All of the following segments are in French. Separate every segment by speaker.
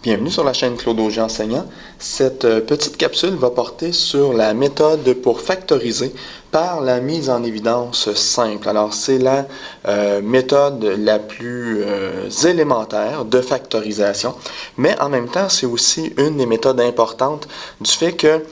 Speaker 1: Bienvenue sur la chaîne Claude Auger Enseignant. Cette petite capsule va porter sur la méthode pour factoriser par la mise en évidence simple. Alors, c'est la méthode la plus élémentaire de factorisation, mais en même temps, c'est aussi une des méthodes importantes du fait que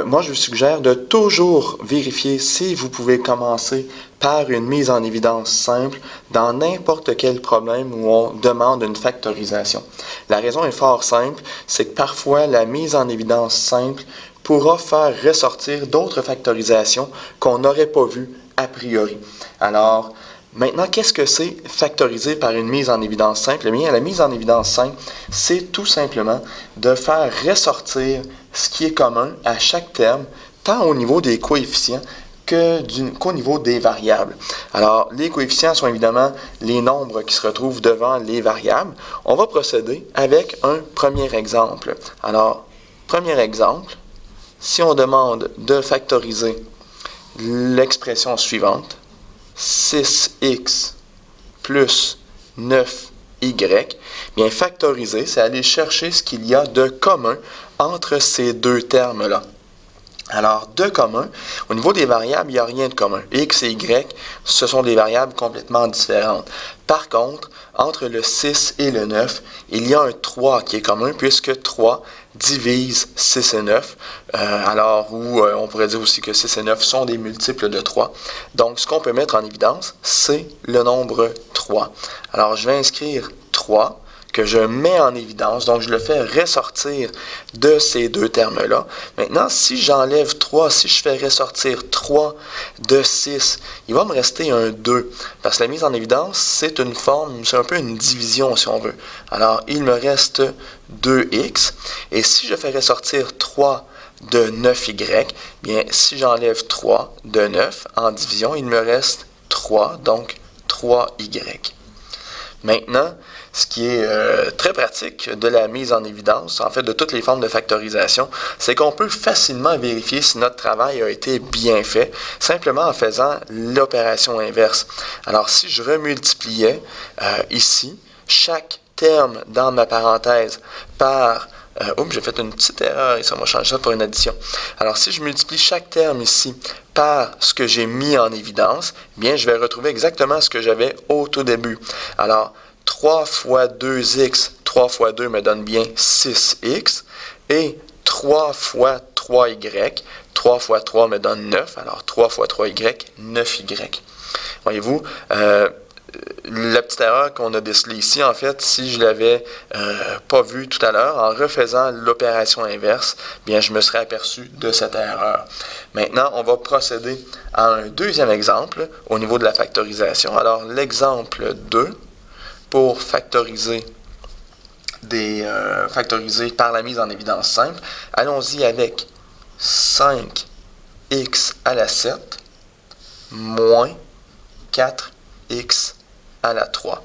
Speaker 1: moi, je vous suggère de toujours vérifier si vous pouvez commencer par une mise en évidence simple dans n'importe quel problème où on demande une factorisation. La raison est fort simple, c'est que parfois la mise en évidence simple pourra faire ressortir d'autres factorisations qu'on n'aurait pas vues a priori. Alors, maintenant, qu'est-ce que c'est factoriser par une mise en évidence simple? Eh bien, la mise en évidence simple, c'est tout simplement de faire ressortir ce qui est commun à chaque terme, tant au niveau des coefficients qu'au niveau des variables. Alors, les coefficients sont évidemment les nombres qui se retrouvent devant les variables. On va procéder avec un premier exemple. Alors, premier exemple, si on demande de factoriser l'expression suivante, 6x plus 9y, bien factoriser, c'est aller chercher ce qu'il y a de commun entre ces deux termes-là. Alors, de commun, au niveau des variables, il n'y a rien de commun. X et Y, ce sont des variables complètement différentes. Par contre, entre le 6 et le 9, il y a un 3 qui est commun, puisque 3 divise 6 et 9, on pourrait dire aussi que 6 et 9 sont des multiples de 3. Donc, ce qu'on peut mettre en évidence, c'est le nombre 3. Alors, je vais inscrire 3. Que je mets en évidence, donc je le fais ressortir de ces deux termes-là. Maintenant, si j'enlève 3, si je fais ressortir 3 de 6, il va me rester un 2, parce que la mise en évidence, c'est une forme, c'est un peu une division si on veut. Alors, il me reste 2x, et si je fais ressortir 3 de 9y, bien, si j'enlève 3 de 9 en division, il me reste 3, donc 3y. Maintenant, ce qui est très pratique de la mise en évidence, en fait de toutes les formes de factorisation, c'est qu'on peut facilement vérifier si notre travail a été bien fait, simplement en faisant l'opération inverse. Alors, si je remultipliais ici chaque terme dans ma parenthèse par... j'ai fait une petite erreur ici, on va changer ça pour une addition. Alors, si je multiplie chaque terme ici par ce que j'ai mis en évidence, bien, je vais retrouver exactement ce que j'avais au tout début. Alors, 3 fois 2x, 3 fois 2 me donne bien 6x, et 3 fois 3y, 3 fois 3 me donne 9, alors 3 fois 3y, 9y. Voyez-vous, la petite erreur qu'on a décelée ici, en fait, si je l'avais pas vue tout à l'heure, en refaisant l'opération inverse, bien, je me serais aperçu de cette erreur. Maintenant, on va procéder à un deuxième exemple au niveau de la factorisation. Alors, l'exemple 2, pour factoriser par la mise en évidence simple, allons-y avec 5x à la 7 moins 4x à la 3.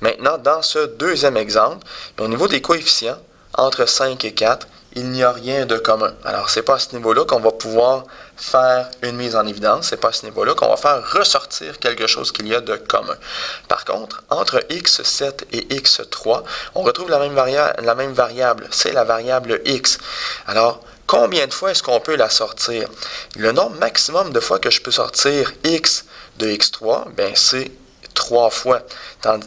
Speaker 1: Maintenant, dans ce deuxième exemple, au niveau des coefficients, entre 5 et 4, il n'y a rien de commun. Alors, ce n'est pas à ce niveau-là qu'on va pouvoir faire une mise en évidence, ce n'est pas à ce niveau-là qu'on va faire ressortir quelque chose qu'il y a de commun. Par contre, entre x7 et x3, on retrouve la même variable, c'est la variable x. Alors, combien de fois est-ce qu'on peut la sortir? Le nombre maximum de fois que je peux sortir x de x3, bien, c'est 3 fois.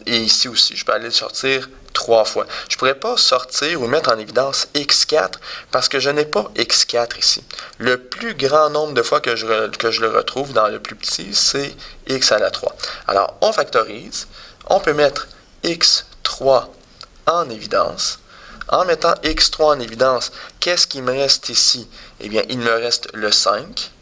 Speaker 1: Et ici aussi, je peux aller le sortir 3 fois. Je ne pourrais pas sortir ou mettre en évidence x4 parce que je n'ai pas x4 ici. Le plus grand nombre de fois que je le retrouve dans le plus petit, c'est x à la 3. Alors, on factorise. On peut mettre x3 en évidence. En mettant x3 en évidence, qu'est-ce qui me reste ici? Eh bien, il me reste le 5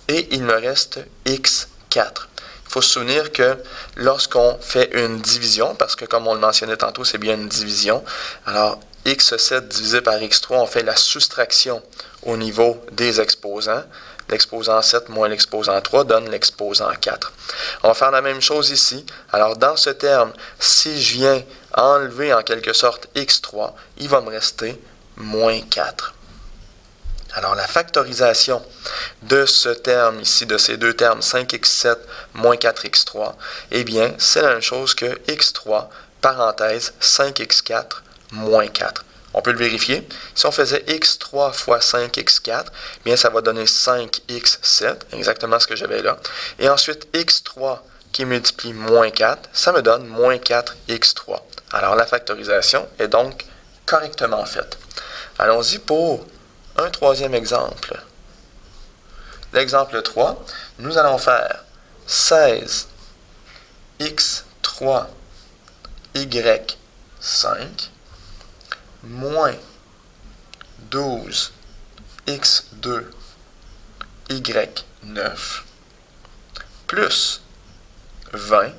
Speaker 1: et il me reste x4. Il faut se souvenir que lorsqu'on fait une division, parce que comme on le mentionnait tantôt, c'est bien une division, alors x7 divisé par x3, on fait la soustraction au niveau des exposants. L'exposant 7 moins l'exposant 3 donne l'exposant 4. On va faire la même chose ici. Alors dans ce terme, si je viens enlever en quelque sorte x3, il va me rester moins 4. Alors, la factorisation de ce terme ici, de ces deux termes, 5x7 moins 4x3, eh bien, c'est la même chose que x3, parenthèse, 5x4 moins 4. On peut le vérifier. Si on faisait x3 fois 5x4, bien ça va donner 5x7, exactement ce que j'avais là. Et ensuite, x3 qui multiplie moins 4, ça me donne moins 4x3. Alors la factorisation est donc correctement faite. Allons-y pour un troisième exemple. L'exemple 3, nous allons faire 16 x3 y5 moins 12 x2 y9 plus 20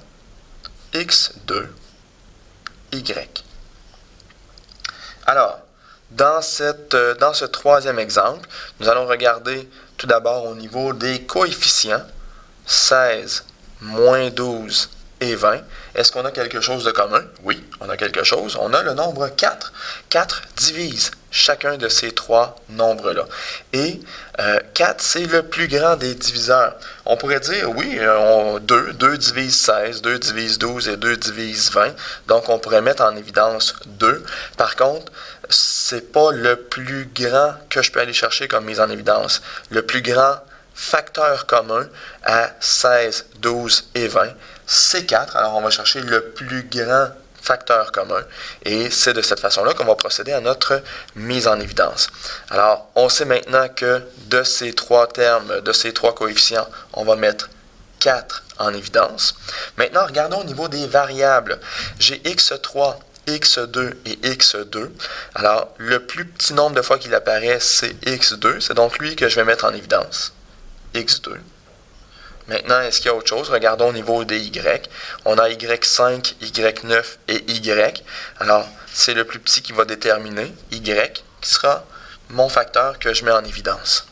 Speaker 1: x2 y. Alors, dans ce troisième exemple, nous allons regarder tout d'abord au niveau des coefficients 16, moins 12 et 20. Est-ce qu'on a quelque chose de commun? Oui, on a quelque chose. On a le nombre 4. 4 divise chacun de ces trois nombres-là. Et 4, c'est le plus grand des diviseurs. On pourrait dire, oui, 2 divise 16, 2 divise 12 et 2 divise 20. Donc, on pourrait mettre en évidence 2. Par contre, c'est pas le plus grand que je peux aller chercher comme mise en évidence. Le plus grand facteur commun à 16, 12 et 20, c'est 4. Alors, on va chercher le plus grand facteur commun. Et c'est de cette façon-là qu'on va procéder à notre mise en évidence. Alors, on sait maintenant que de ces trois termes, de ces trois coefficients, on va mettre 4 en évidence. Maintenant, regardons au niveau des variables. J'ai x3, x2 et x2. Alors, le plus petit nombre de fois qu'il apparaît, c'est x2. C'est donc lui que je vais mettre en évidence. x2. Maintenant, est-ce qu'il y a autre chose? Regardons au niveau des y. On a y5, y9 et y. Alors, c'est le plus petit qui va déterminer y, qui sera mon facteur que je mets en évidence.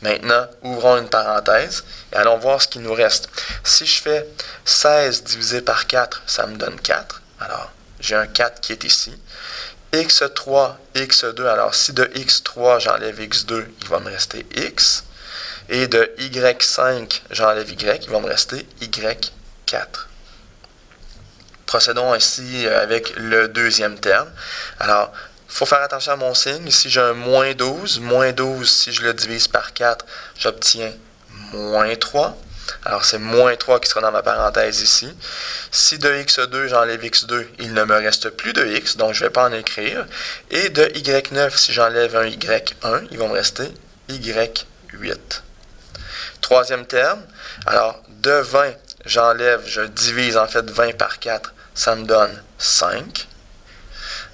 Speaker 1: Maintenant, ouvrons une parenthèse et allons voir ce qui nous reste. Si je fais 16 divisé par 4, ça me donne 4. Alors, j'ai un 4 qui est ici. x3, x2, alors si de x3, j'enlève x2, il va me rester x. Et de y5, j'enlève y, il va me rester y4. Procédons ainsi avec le deuxième terme. Alors, il faut faire attention à mon signe. Ici, j'ai un moins 12. Moins 12, si je le divise par 4, j'obtiens moins 3. Alors, c'est moins 3 qui sera dans ma parenthèse ici. Si de x2, j'enlève x2, il ne me reste plus de x, donc je ne vais pas en écrire. Et de y9, si j'enlève un y1, il va me rester y8. Troisième terme, alors de 20, je divise en fait 20 par 4, ça me donne 5.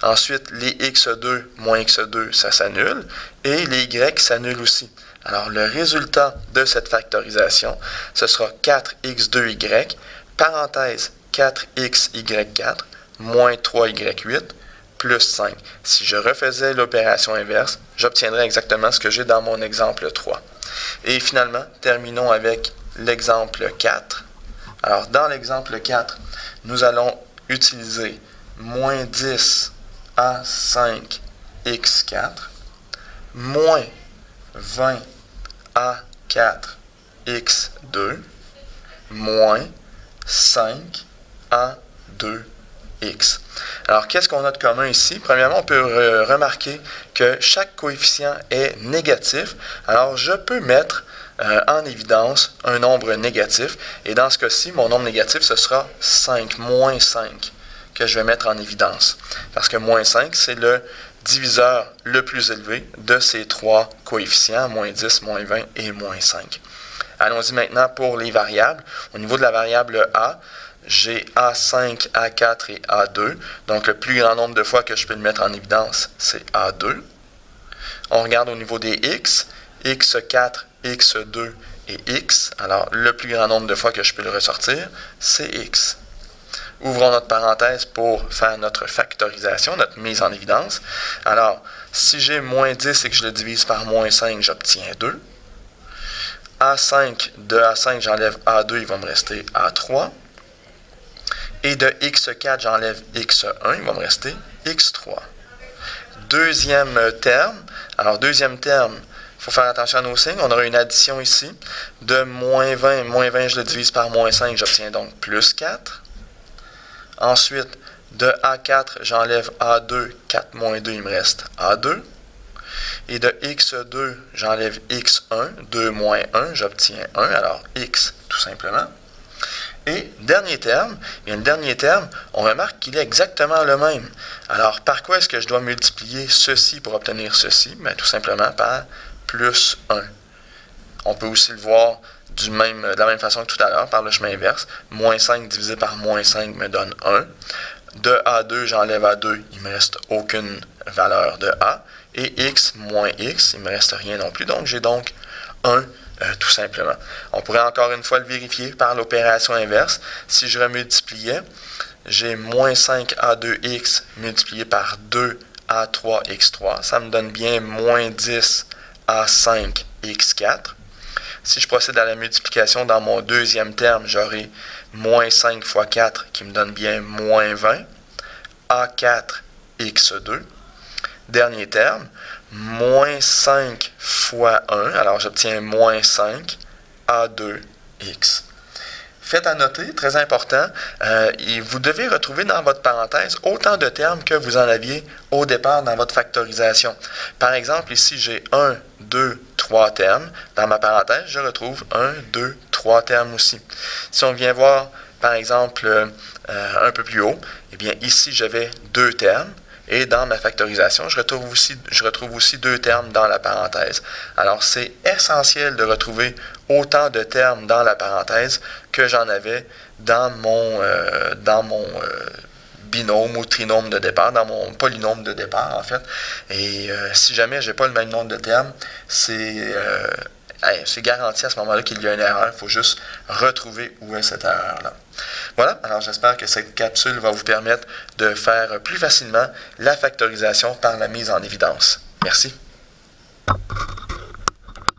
Speaker 1: Ensuite, les x2 moins x2, ça s'annule. Et les y s'annulent aussi. Alors, le résultat de cette factorisation, ce sera 4x2y, parenthèse 4xy4, moins 3y8, plus 5. Si je refaisais l'opération inverse, j'obtiendrais exactement ce que j'ai dans mon exemple 3. Et finalement, terminons avec l'exemple 4. Alors, dans l'exemple 4, nous allons utiliser moins 10 à 5 x4, moins 20 à 4 x2, moins 5 à 2 x. Alors, qu'est-ce qu'on a de commun ici? Premièrement, on peut remarquer que chaque coefficient est négatif. Alors, je peux mettre en évidence un nombre négatif. Et dans ce cas-ci, mon nombre négatif, ce sera 5, moins 5, que je vais mettre en évidence. Parce que moins 5, c'est le diviseur le plus élevé de ces trois coefficients, moins 10, moins 20 et moins 5. Allons-y maintenant pour les variables. Au niveau de la variable A, j'ai A5, A4 et A2. Donc, le plus grand nombre de fois que je peux le mettre en évidence, c'est A2. On regarde au niveau des X, X4, X2 et X. Alors, le plus grand nombre de fois que je peux le ressortir, c'est X. Ouvrons notre parenthèse pour faire notre factorisation, notre mise en évidence. Alors, si j'ai moins 10 et que je le divise par moins 5, j'obtiens 2. A5, de A5, j'enlève A2, il va me rester A3. Et de x4, j'enlève x1, il va me rester x3. Deuxième terme. Alors, deuxième terme, il faut faire attention à nos signes. On aura une addition ici. De moins 20, je le divise par moins 5, j'obtiens donc plus 4. Ensuite, De A4, j'enlève A2, 4 moins 2, il me reste A2. Et de x2, j'enlève x1, 2 moins 1, j'obtiens 1, alors x tout simplement. Et dernier terme, bien, le dernier terme, on remarque qu'il est exactement le même. Alors, par quoi est-ce que je dois multiplier ceci pour obtenir ceci? Bien, tout simplement par plus 1. On peut aussi le voir de la même façon que tout à l'heure, par le chemin inverse. Moins 5 divisé par moins 5 me donne 1. De A2, j'enlève A2, il ne me reste aucune valeur de A. Et x moins x, il ne me reste rien non plus. Donc, j'ai donc 1 tout simplement. On pourrait encore une fois le vérifier par l'opération inverse. Si je remultipliais, j'ai moins 5a2x multiplié par 2a3x3. Ça me donne bien moins 10a5x4. Si je procède à la multiplication dans mon deuxième terme, j'aurai moins 5 fois 4 qui me donne bien moins 20. A4x2. Dernier terme, moins 5 fois 1, alors j'obtiens moins 5 A2x. Faites à noter, très important, vous devez retrouver dans votre parenthèse autant de termes que vous en aviez au départ dans votre factorisation. Par exemple, ici, j'ai 1, 2, 3 termes. Dans ma parenthèse, je retrouve 1, 2, 3 termes aussi. Si on vient voir, par exemple, un peu plus haut, eh bien, ici, j'avais 2 termes. Et dans ma factorisation, je retrouve aussi 2 termes dans la parenthèse. Alors, c'est essentiel de retrouver autant de termes dans la parenthèse que j'en avais dans mon binôme ou trinôme de départ, dans mon polynôme de départ, en fait. Et si jamais je n'ai pas le même nombre de termes, c'est garanti à ce moment-là qu'il y a une erreur. Il faut juste retrouver où est cette erreur-là. Voilà, alors j'espère que cette capsule va vous permettre de faire plus facilement la factorisation par la mise en évidence. Merci.